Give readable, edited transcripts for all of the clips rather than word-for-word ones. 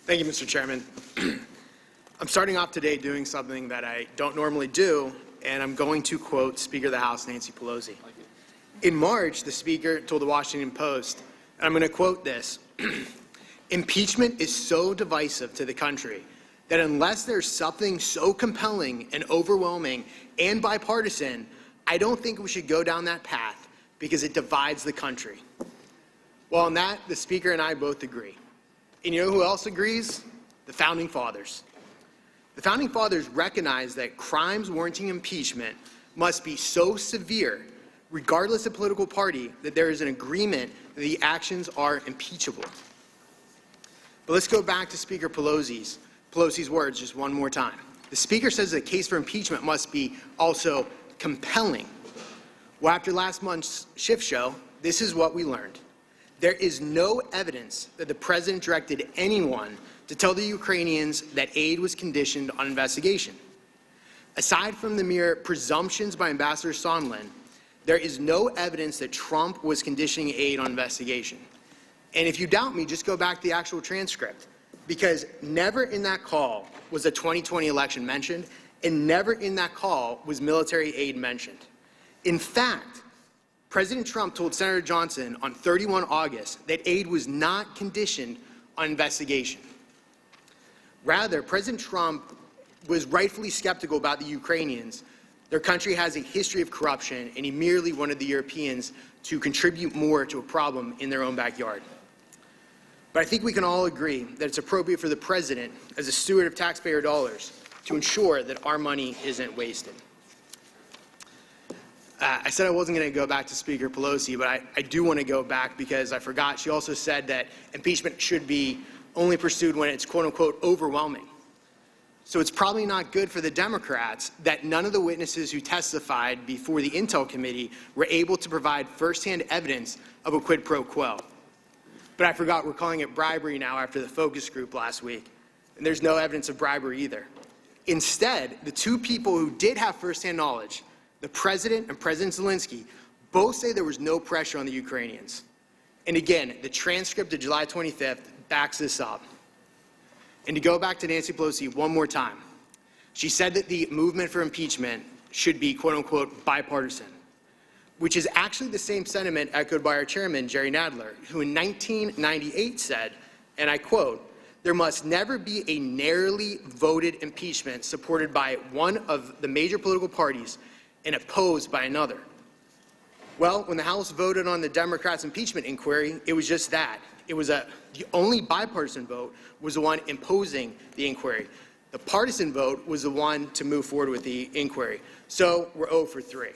Thank you, Mr. Chairman. I'm starting off today doing something that I don't normally do, and I'm going to quote Speaker of the House Nancy Pelosi. In March, the Speaker told the Washington Post, and I'm going to quote this, "Impeachment is so divisive to the country that unless there's something so compelling and overwhelming and bipartisan, I don't think we should go down that path because it divides the country." Well, on that, the Speaker and I both agree. And you know who else agrees? The Founding Fathers. The Founding Fathers recognized that crimes warranting impeachment must be so severe, regardless of political party, that there is an agreement that the actions are impeachable. But let's go back to Speaker Pelosi's words just one more time. The Speaker says the case for impeachment must be also compelling. Well, after last month's shift show, this is what we learned. There is no evidence that the President directed anyone to tell the Ukrainians that aid was conditioned on investigation. Aside from the mere presumptions by Ambassador Sondland, there is no evidence that Trump was conditioning aid on investigation. And if you doubt me, just go back to the actual transcript, because never in that call was the 2020 election mentioned, and never in that call was military aid mentioned. In fact, President Trump told Senator Johnson on 31 August that aid was not conditioned on investigation. Rather, President Trump was rightfully skeptical about the Ukrainians. Their country has a history of corruption, and he merely wanted the Europeans to contribute more to a problem in their own backyard. But I think we can all agree that it's appropriate for the President, as a steward of taxpayer dollars, to ensure that our money isn't wasted. I said I wasn't going to go back to Speaker Pelosi, but I do want to go back because I forgot. She also said that impeachment should be only pursued when it's quote-unquote overwhelming. So it's probably not good for the Democrats that none of the witnesses who testified before the Intel Committee were able to provide firsthand evidence of a quid pro quo. But I forgot we're calling it bribery now after the focus group last week, and there's no evidence of bribery either. Instead, the two people who did have firsthand knowledge, the President and President Zelensky, both say there was no pressure on the Ukrainians. And again, the transcript of July 25th backs this up. And to go back to Nancy Pelosi one more time, she said that the movement for impeachment should be quote-unquote bipartisan, which is actually the same sentiment echoed by our chairman, Jerry Nadler, who in 1998 said, and I quote, "There must never be a narrowly voted impeachment supported by one of the major political parties and opposed by another." Well, when the House voted on the Democrats' impeachment inquiry, it was just that. It was the only bipartisan vote was the one imposing the inquiry. The partisan vote was the one to move forward with the inquiry. So we're 0 for 3.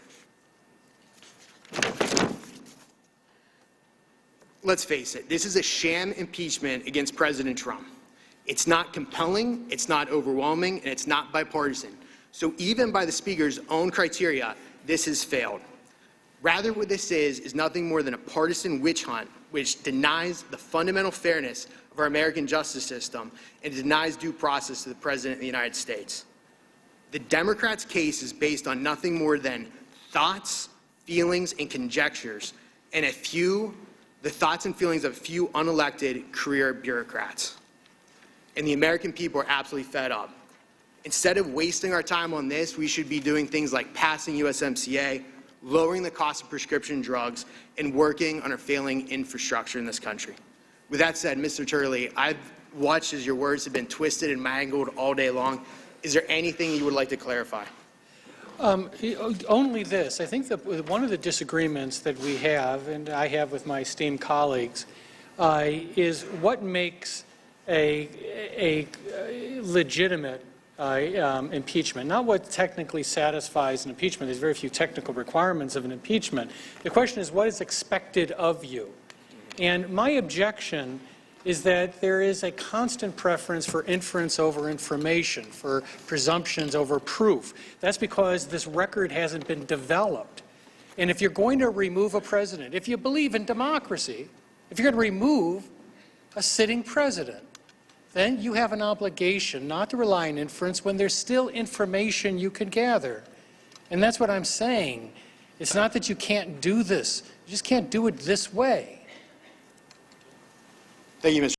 Let's face it, this is a sham impeachment against President Trump. It's not compelling, it's not overwhelming, and it's not bipartisan. So even by the Speaker's own criteria, this has failed. Rather, what this is nothing more than a partisan witch hunt which denies the fundamental fairness of our American justice system and denies due process to the President of the United States. The Democrats' case is based on nothing more than thoughts, feelings, and conjectures, and the thoughts and feelings of a few unelected career bureaucrats. And the American people are absolutely fed up. Instead of wasting our time on this, we should be doing things like passing USMCA, lowering the cost of prescription drugs, and working on our failing infrastructure in this country. With that said, Mr. Turley, I've watched as your words have been twisted and mangled all day long. Is there anything you would like to clarify? Only this. I think that one of the disagreements that we have, and I have with my esteemed colleagues, is what makes a legitimate impeachment, not what technically satisfies an impeachment. There's very few technical requirements of an impeachment. The question is what is expected of you. And my objection is that there is a constant preference for inference over information, for presumptions over proof. That's because this record hasn't been developed. And if you're going to remove a president, if you believe in democracy, if you're going to remove a sitting president, then you have an obligation not to rely on inference when there's still information you can gather. And that's what I'm saying. It's not that you can't do this. You just can't do it this way. Thank you, Mr.